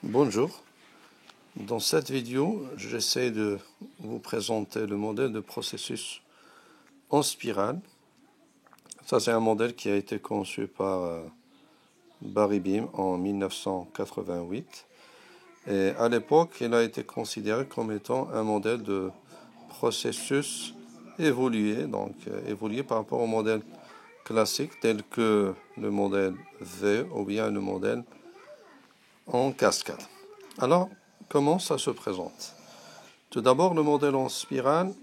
Bonjour, dans cette vidéo, j'essaie de vous présenter le modèle de processus en spirale. Ça, c'est un modèle qui a été conçu par Barry Beam en 1988. Et à l'époque, il a été considéré comme étant un modèle de processus évolué, donc évolué par rapport au modèle classique tel que le modèle V ou bien le modèle en cascade. Alors, comment ça se présente? Tout d'abord, le modèle en spirale,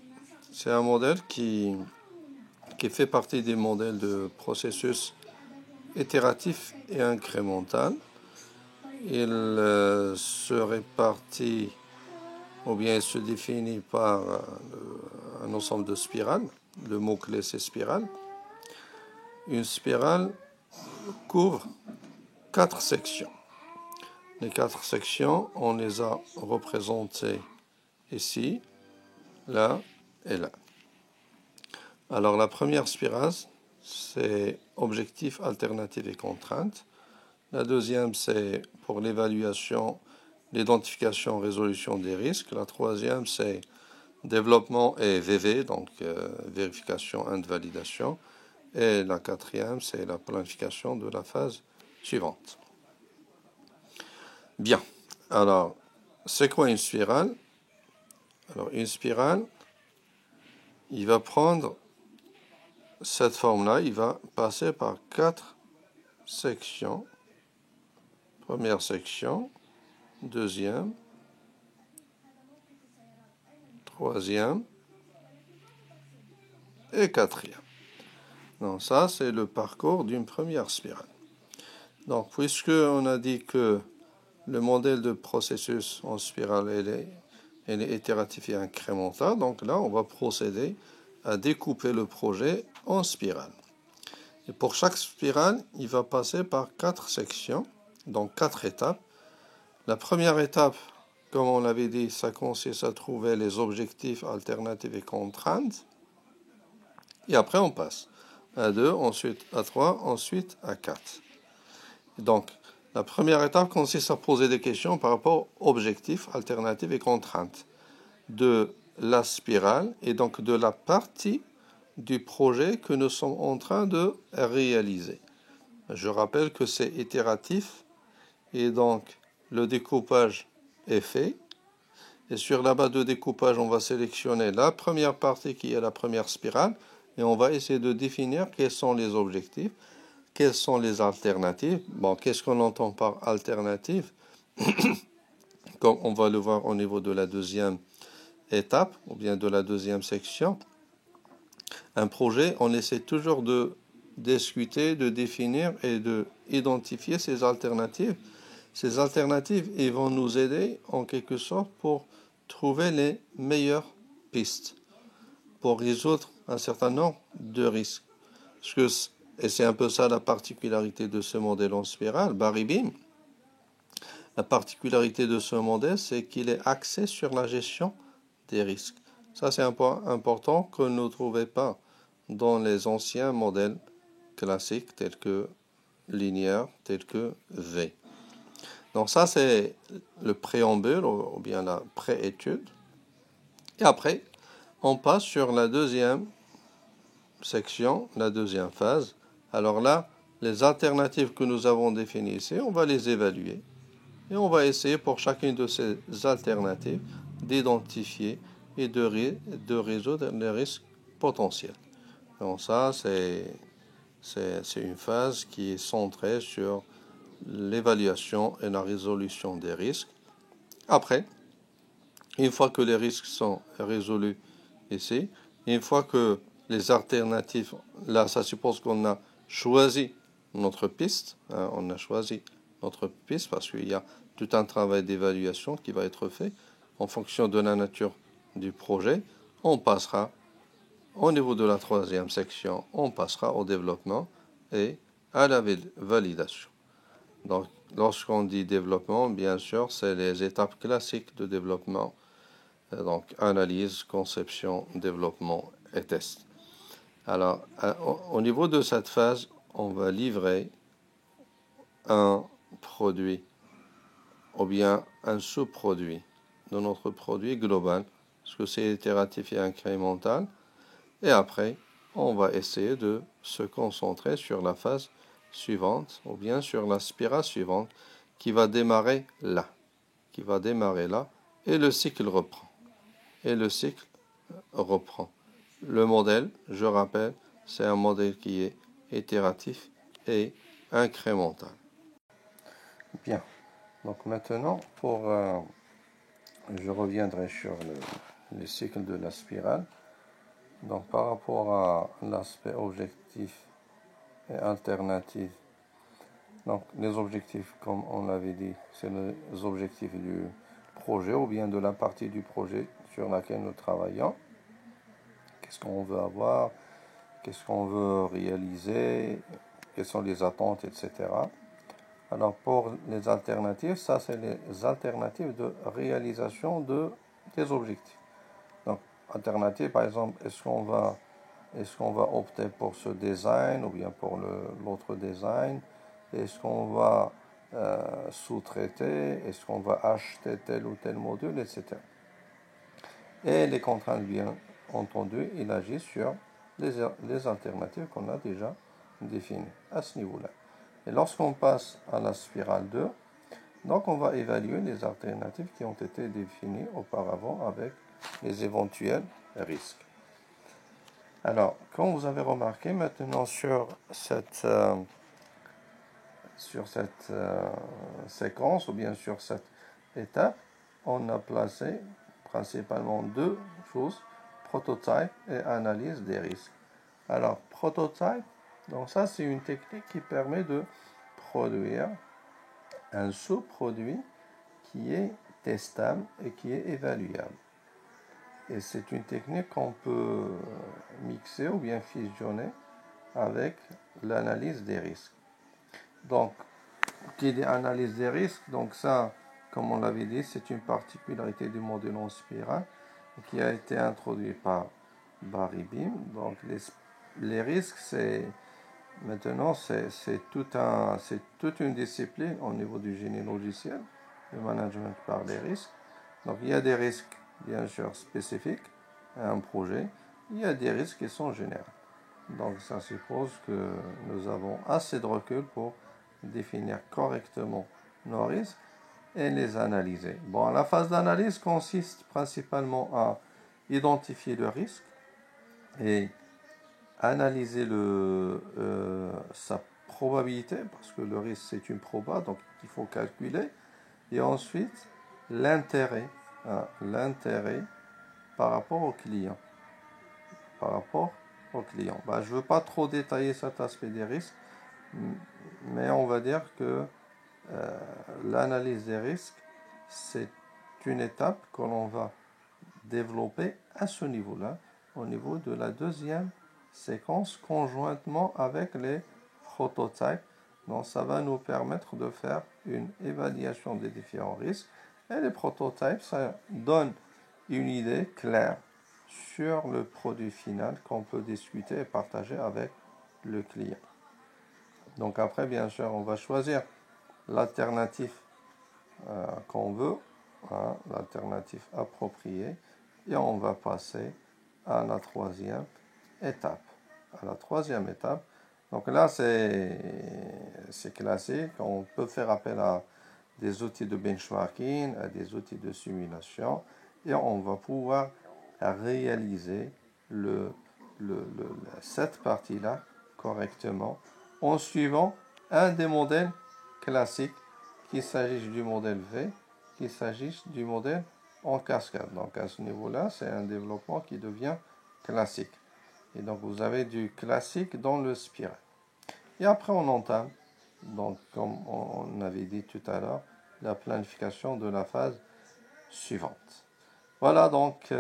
c'est un modèle qui fait partie des modèles de processus itératif et incrémental. Il se répartit, ou bien il se définit par un ensemble de spirales. Le mot-clé, c'est spirale. Une spirale couvre 4 sections. Les 4 sections, on les a représentées ici, là et là. Alors la première spirale, c'est objectif, alternative et contrainte. La deuxième, c'est pour l'évaluation, l'identification, résolution des risques. La troisième, c'est développement et VV, donc vérification and validation. Et la quatrième, c'est la planification de la phase suivante. Bien. Alors, c'est quoi une spirale? Alors, une spirale, il va prendre cette forme-là, il va passer par 4 sections. Première section, deuxième, troisième et quatrième. Donc ça, c'est le parcours d'une première spirale. Donc, puisque on a dit que le modèle de processus en spirale, elle est itératif et incrémental, donc là, on va procéder à découper le projet en spirale. Et pour chaque spirale, il va passer par 4 sections, donc 4 étapes. La première étape, comme on l'avait dit, ça consiste à trouver les objectifs, alternatives et contraintes. Et après, on passe à 2, ensuite à 3, ensuite à 4. Donc, la première étape consiste à poser des questions par rapport aux objectifs, alternatives et contraintes de la spirale et donc de la partie du projet que nous sommes en train de réaliser. Je rappelle que c'est itératif et donc le découpage est fait. Et sur la base de découpage, on va sélectionner la première partie qui est la première spirale et on va essayer de définir quels sont les objectifs, quelles sont les alternatives. Bon, qu'est-ce qu'on entend par alternative? Comme on va le voir au niveau de la deuxième étape ou bien de la deuxième section. Un projet, on essaie toujours de discuter, de définir et de identifier ces alternatives. Ces alternatives, ils vont nous aider en quelque sorte pour trouver les meilleures pistes, pour résoudre un certain nombre de risques. Et c'est un peu ça la particularité de ce modèle en spirale, Barry Beam. La particularité de ce modèle, c'est qu'il est axé sur la gestion des risques. Ça, c'est un point important que nous ne trouvons pas dans les anciens modèles classiques tels que linéaire, tels que V. Donc ça, c'est le préambule ou bien la préétude. Et après, on passe sur la deuxième section, la deuxième phase. Alors là, les alternatives que nous avons définies ici, on va les évaluer. Et on va essayer pour chacune de ces alternatives d'identifier et de résoudre les risques potentiels. Donc ça, c'est une phase qui est centrée sur l'évaluation et la résolution des risques. Après, une fois que les risques sont résolus ici, une fois que les alternatives, là, ça suppose qu'on a choisi notre piste, hein, on a choisi notre piste parce qu'il y a tout un travail d'évaluation qui va être fait en fonction de la nature du projet. On passera au niveau de la troisième section, on passera au développement et à la validation. Donc, lorsqu'on dit développement, bien sûr, c'est les étapes classiques de développement. Donc, analyse, conception, développement et test. Alors, au niveau de cette phase, on va livrer un produit ou bien un sous-produit de notre produit global, parce que c'est itératif et incrémental. Et après, on va essayer de se concentrer sur la phase suivante, ou bien sur la spirale suivante, qui va démarrer là. Et le cycle reprend. Le modèle, je rappelle, c'est un modèle qui est itératif et incrémental. Bien. Donc maintenant, je reviendrai sur le cycle de la spirale. Donc par rapport à l'aspect objectif et alternatif, donc les objectifs, comme on l'avait dit, c'est les objectifs du projet ou bien de la partie du projet sur laquelle nous travaillons. Qu'est-ce qu'on veut avoir, qu'est-ce qu'on veut réaliser, quelles sont les attentes, etc. Alors pour les alternatives, ça c'est les alternatives de réalisation des objectifs. Donc alternative, par exemple, est-ce qu'on va opter pour ce design ou bien pour l'autre design? Est-ce qu'on va sous-traiter? Est-ce qu'on va acheter tel ou tel module, etc. Et les contraintes, bien entendu, il agit sur les alternatives qu'on a déjà définies à ce niveau-là. Et lorsqu'on passe à la spirale 2, donc on va évaluer les alternatives qui ont été définies auparavant avec les éventuels risques. Alors, comme vous avez remarqué, maintenant sur cette séquence ou bien sur cette étape, on a placé principalement deux choses, prototype et analyse des risques. Alors, prototype, donc ça c'est une technique qui permet de produire un sous-produit qui est testable et qui est évaluable. Et c'est une technique qu'on peut mixer ou bien fusionner avec l'analyse des risques. Donc, qui dit analyse des risques, donc ça, comme on l'avait dit, c'est une particularité du modèle en spirale qui a été introduit par Barry Beam. Donc, les risques, maintenant, c'est toute une discipline au niveau du génie logiciel, le management par les risques. Donc, il y a des risques, bien sûr, spécifiques à un projet. Il y a des risques qui sont généraux. Donc, ça suppose que nous avons assez de recul pour définir correctement nos risques et les analyser. Bon, la phase d'analyse consiste principalement à identifier le risque et analyser sa probabilité, parce que le risque c'est une proba, donc il faut calculer, et ensuite l'intérêt par rapport au client. Ben, je ne veux pas trop détailler cet aspect des risques, mais on va dire que l'analyse des risques, c'est une étape que l'on va développer à ce niveau-là, au niveau de la deuxième séquence, conjointement avec les prototypes. Donc ça va nous permettre de faire une évaluation des différents risques. Et les prototypes, ça donne une idée claire sur le produit final qu'on peut discuter et partager avec le client. Donc après, bien sûr, on va choisir l'alternative qu'on veut, l'alternative appropriée, et on va passer à la troisième étape. Donc là, c'est classique. On peut faire appel à des outils de benchmarking, à des outils de simulation, et on va pouvoir réaliser cette partie-là correctement en suivant un des modèles classiques, qu'il s'agisse du modèle V, qu'il s'agisse du modèle en cascade. Donc à ce niveau-là, c'est un développement qui devient classique. Et donc vous avez du classique dans le spirale. Et après on entame, donc comme on avait dit tout à l'heure, la planification de la phase suivante. Voilà donc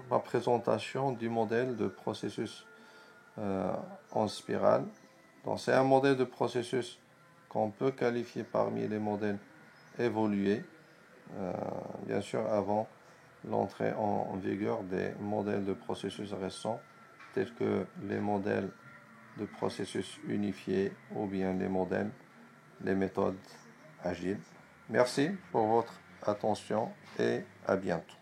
ma présentation du modèle de processus en spirale. Donc c'est un modèle de processus qu'on peut qualifier parmi les modèles évolués, bien sûr avant l'entrée en vigueur des modèles de processus récents, tels que les modèles de processus unifiés ou bien les modèles les méthodes agiles. Merci pour votre attention et à bientôt.